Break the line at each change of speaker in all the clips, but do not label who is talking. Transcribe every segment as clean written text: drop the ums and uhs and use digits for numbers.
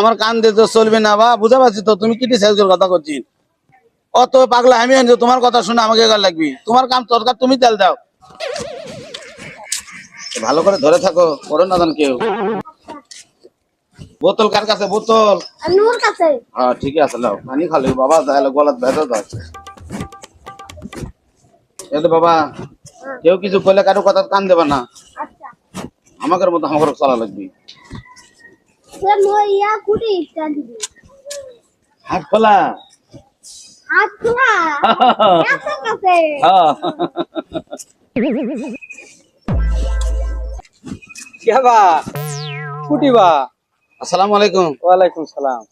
আমার কান দিয়ে তো চলবে না বা বুঝতে পারছি তো তুমি কি সাইজ করে কথা করছি অত পাগলা আমি আনছি তোমার কথা শুনে আমাকে গাল লাগবি তোমার কাম দরকার তুমি তেল দাও ভালো করে ধরে থাকো করো না জান কেউ বোতল কার কাছে বোতল
নূর কাছে
হ্যাঁ ঠিকই আছে লাও পানি খালি বাবা তাহলে গলাত ব্যথা দাও এই তো বাবা কেউ কিছু বলে কারো কথা কান দেবা না
আচ্ছা
আমাদের মতো আমার চলা লাগবে
সে লইয়া কুটি ইচ্ছা দিবি
হাত খোলা
হাত খোলা কাছে কাছে
क्या बा कुटी बा
আসসালামু আলাইকুম
वालेकुम सलाम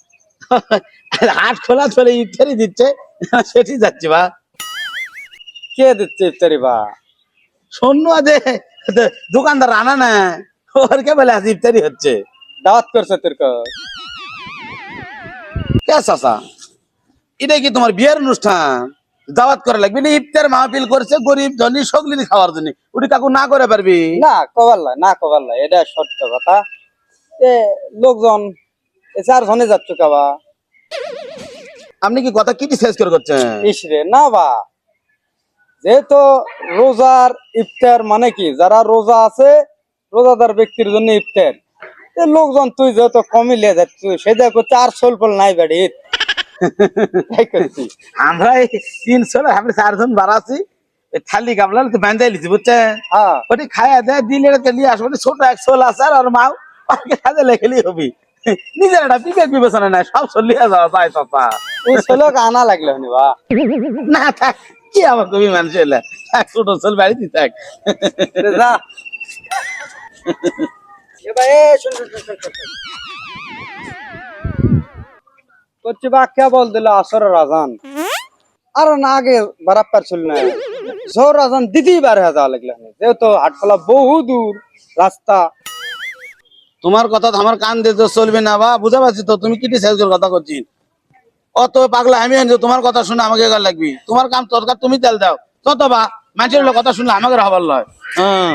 হাত খোলা চলে ইফতারি দিচ্ছে সেটি যাচ্ছে বা
কে দিচ্ছে ইফতারি বা
শূন্য আছে দোকানদার আনা না ওর কে বলে আজ ইফতারি হচ্ছে
দাওয়াত করছে তোর কো
কে চাচা এটা কি তোমার বিয়ের অনুষ্ঠান দাওয়াত করা লাগবে না ইফতার মাহফিল করছে গরিব ধনী সকলি খাওয়ার জন্য ওটি কাকু না করে পারবি
না কবাল্লা এটা সত্য কথা এ লোকজন এ চার জনে যাচ্ছ কাবা
আপনি কি কথা কি শেষ করে করছেন
ইসরে না বা যেহেতু রোজার ইফতার মানে কি যারা রোজা আছে রোজাদার ব্যক্তির জন্য ইফতার এ লোকজন তুই যেহেতু কমিলে যাচ্ছ সেটা করছে আর সোলফল নাই বাড়ি তাই করছি
আমরা এই 300 আমরা 4 জন বাড়াছি থালি গামলা বাঁধাই লিছি বুঝছেন
হ্যাঁ
ওটি খায়া দেয় দিলে নিয়ে আসবো ছোট এক সোল আছে আর মাও ওকে কাজে লেখেলি হবি নিজের একটা বিবেক বিবেচনা নাই সব চলিয়া যাওয়া যায় চাচা
ওই ছেলেকে আনা লাগলো নি বা
না থাক কি আমার কবি মানুষ এলে থাক ছোট সোল বাড়িতে থাক
যা এ ভাই শুন করছি বা কে বল দিল আসর রাজান আর না আগে বারাপ্পার ছিল না জোর রাজান দিতেই বার হয়ে যাওয়া লাগলো যেহেতু হাটখোলা বহু দূর রাস্তা
তোমার কথা তো আমার কান দিয়ে তো চলবে না বা বুঝতে পারছি তো তুমি কি সাইজ করে কথা করছি অত পাগলা আমি আনছি তোমার কথা শুনে আমাকে গাল লাগবি তোমার কাম দরকার তুমি তেল দাও তত বা মানুষের কথা শুনলে আমাকে হবার লয় হ্যাঁ